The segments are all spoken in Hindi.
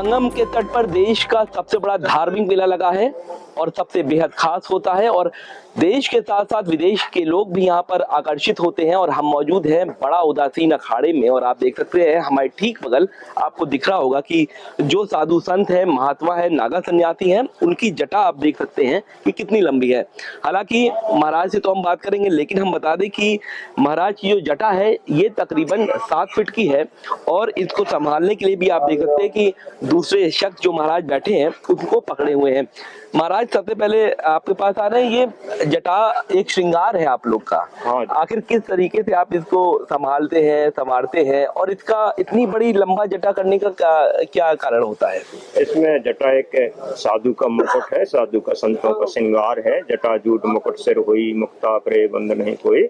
संगम के तट पर देश का सबसे बड़ा धार्मिक मेला लगा है और सबसे बेहद खास होता है और देश के साथ साथ विदेश के लोग भी यहाँ पर आकर्षित होते हैं। और हम मौजूद हैं बड़ा उदासीन अखाड़े में और आप देख सकते हैं हमारे ठीक बगल आपको दिख रहा होगा कि जो साधु संत है, महात्मा है, नागा सन्यासी हैं, उनकी जटा आप देख सकते हैं कि कितनी लंबी है। हालांकि महाराज से तो हम बात करेंगे, लेकिन हम बता दें कि महाराज की जो जटा है ये तकरीबन 7 फीट की है और इसको संभालने के लिए भी आप देख सकते हैं कि दूसरे शख्स जो महाराज बैठे हैं उनको पकड़े हुए हैं। महाराज सबसे पहले आपके पास आ रहे हैं, ये जटा एक श्रृंगार है आप लोग का। हाँ। आखिर किस तरीके से आप इसको संभालते हैं, संवारते हैं और इसका इतनी बड़ी लंबा जटा करने का क्या कारण होता है? इसमें जटा एक साधु का मुकुट है, साधु का संतों का श्रृंगार है। जटा जूट मुकुट सिर हुई, मुक्ता करे बंद नहीं कोई।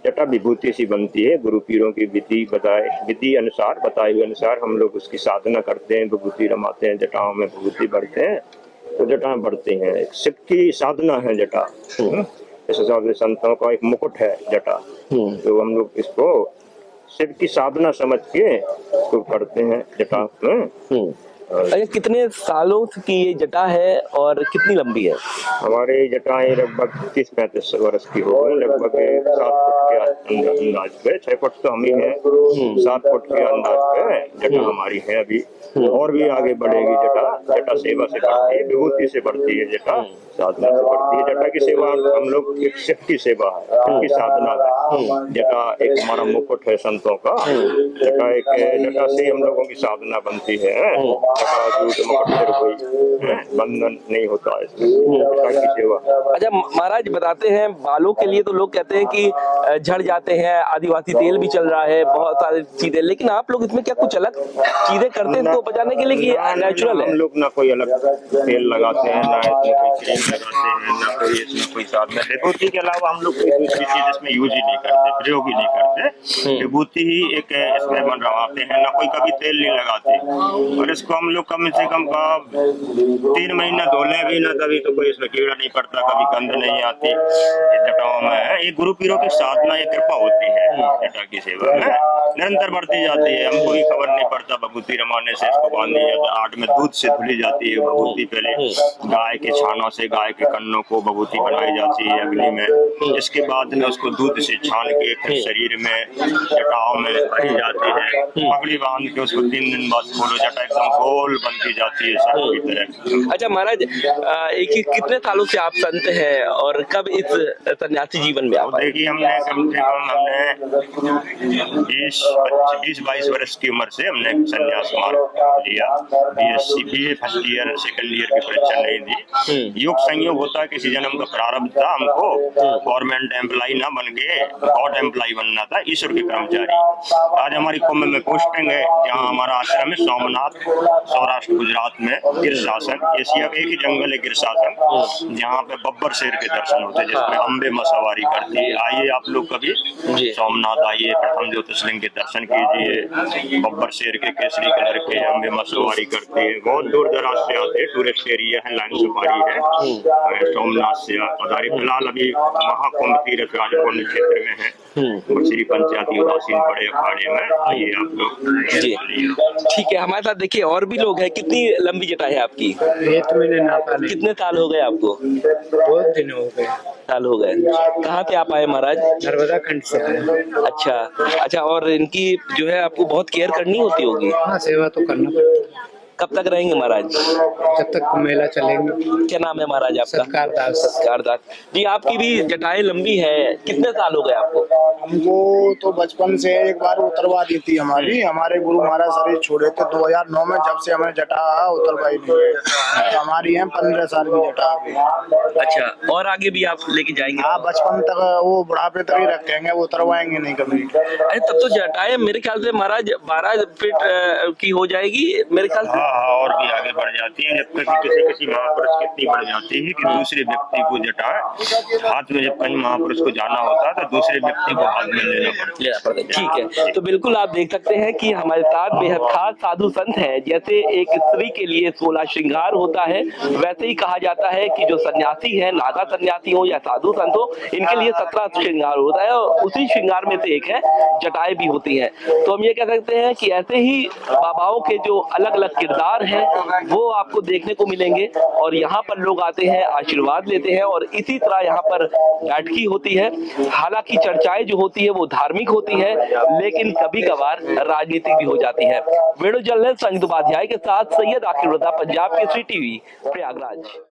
जटा विभूति सी बनती है, गुरु पीरों की विधि अनुसार बताए हुए अनुसार हम लोग उसकी साधना करते हैं, विभूति रमाते हैं, जटाओं में विभूति बढ़ते हैं तो जटा बढ़ते हैं। शिव की साधना है जटा। इस हिसाब से संतों का एक मुकुट है जटा, तो हम लोग इसको शिव की साधना समझ के तो करते हैं जटा में। अरे कितने सालों की ये जटा है और कितनी लंबी है? हमारे जटाएं लगभग 30-35 वर्ष की हो गई, लगभग 7 फुट के अंदाज पे। 6 फुट तो हम ही है, 7 फुट के अंदाज पे जटा हमारी है अभी। और भी आगे बढ़ेगी जटा। जटा सेवा से बढ़ती है, विभूति से बढ़ती है जटा, साधना से बढ़ती है। जटा की सेवा हम लोग एक शिव की सेवा है, शिव की साधना है। जटा एक हमारा मुकुट है संतों का। जटा एक जटा से हम लोगों की साधना बनती है। जटा जूट मुकुट सिर कोई बंधन नहीं होता है जटा की सेवा। अच्छा महाराज बताते हैं बालों के लिए तो लोग कहते हैं कि झड़ जाते हैं, आदिवासी तेल भी चल रहा है, बहुत सारी चीजें, लेकिन आप लोग इसमें क्या कुछ अलग चीजें करते हैं इसको बचाने के लिए कि नेचुरल है? हम लोग ना कोई अलग तेल लगाते हैं, ना इसमें कोई क्रीम लगाते हैं, ना कोई इसमें कोई साधना। विभूति के अलावा हम लोग कोई दूसरी चीज इसमें यूज ही नहीं करते, प्रयोग ही नहीं करते। विभूति ही एक इसमें बनवाते हैं, ना कोई कभी तेल नहीं लगाते। और इसको हम लोग कम से कम 3 महीना धोले भी ना, तभी तो कोई इसमें कीड़ा नहीं पड़ता, कभी गंध नहीं आती। जटाओं में ये गुरु पीरों की साधना, ये कृपा होती है। जटा की सेवा में निरंतर बढ़ती जाती है, हमको भी खबर नहीं पड़ता। विभूति रमाने से इसको बांध दिया जाता है, 8 में दूध से धुली जाती है विभूति। पहले गाय के छानों से, गाय के कन्नों को विभूति बनाई जाती है अग्नि में। इसके बाद में उसको दूध से छान के फिर शरीर में जटाओं में भरी जाती है। पगड़ी बांध के उसको 3 दिन बाद खोलो, जटा एकदम गोल बनती जाती है सब की तरह। अच्छा महाराज, कितने सालों से आप संत हैं और कब इस सन्यासी जीवन में आप आए? देखिए हमने कम से कम 20-22 वर्ष की उम्र से हमने संन्यास मार्ग लिया। BSc BA first year second year की परीक्षा नहीं दी। योग संयोग होता है, किसी जन्म का प्रारब्ध था हमको गवर्नमेंट एम्प्लॉय ना बन के गॉड एम्प्लॉय बनना था, ईश्वर के कर्मचारी। आज हमारी कुंभ में पोस्टिंग है, जहाँ हमारा आश्रम है सोमनाथ, सौराष्ट्र गुजरात में। गिर शासन एशिया का एक ही जंगल है गिर शासन, जहाँ पे बब्बर शेर के दर्शन होते हैं, जिसमें अम्बे मां सवारी करती है। आइए आप लोग कभी सोमनाथ आइए, प्रथम ज्योतिर्लिंग के दर्शन कीजिए। बब्बर शेर के केसरी कलर के अम्बे मां सवारी करती है। बहुत दूर दराज से आते हैं, टूरिस्ट एरिया है, लाइन सफारी है। सोमनाथ से पधारी। फिलहाल अभी महाकुंभ तीर्थ राजकुंड क्षेत्र में है, श्री पंचायती उदासीन बड़े अखाड़े में। आइए आप लोग जी। ठीक है, हमारे साथ देखिए और भी लोग हैं। कितनी लंबी जटा है आपकी? ये तो मैंने नापा नहीं। कितने साल हो गए आपको? 2 दिन हो गए। साल हो गए। कहाँ से आप आए महाराज? नर्मदा खंड से आए। अच्छा, और इनकी जो है आपको बहुत केयर करनी होती होगी? हाँ, सेवा तो करना पड़ता है। कब तक रहेंगे महाराज? जब तक मेला चलेंगे। क्या नाम है महाराज आपका? सत्कारदास जी। आपकी भी जटाएं लंबी है, कितने साल हो गए आपको? हमको तो बचपन से एक बार उतरवा दी थी हमारी, हमारे गुरु महाराज शरीर छोड़े थे 2009 में। जब से हमें जटा उतरवाई नहीं है, तो हमारी है 15 साल की जटा अभी। अच्छा, और आगे भी आप लेके जाएंगे? हाँ, बचपन तक वो बुढ़ापे तक ही रखेंगे, वो उतरवाएंगे नहीं कभी। अरे तब तो जटाएं मेरे ख्याल से महाराज 12 फीट की हो जाएगी मेरे ख्याल से। हाँ, और भी आगे बढ़ जाती है। जब कभी किसी महापुरुष की इतनी बढ़ जाती है कि दूसरे व्यक्ति को जटा हाथ में, जब कहीं महापुरुष को जाना होता है तो दूसरे व्यक्ति को हाथ में लेना पड़ता है। ठीक है, तो बिल्कुल आप देख सकते हैं कि हमारे साथ बेहद खास साधु संत हैं। जैसे एक स्त्री के लिए 16 श्रृंगार होता है, वैसे ही कहा जाता है कि जो सन्यासी है, नागा सन्यासी हो या साधु संत हो, इनके लिए 17 श्रृंगार होता है और उसी श्रृंगार में से एक है जटाएं भी होती हैं। तो हम ये कह सकते हैं कि ऐसे ही बाबाओं के जो अलग अलग किरदार मजेदार हैं वो आपको देखने को मिलेंगे। और यहाँ पर लोग आते हैं, आशीर्वाद लेते हैं और इसी तरह यहाँ पर बैठकी होती है। हालांकि चर्चाएं जो होती है वो धार्मिक होती है, लेकिन कभी कभार राजनीतिक भी हो जाती है। वीडियो जर्नलिस्ट संगीत उपाध्याय के साथ सैयद आकिब रजा, पंजाब केसरी टीवी, प्रयागराज।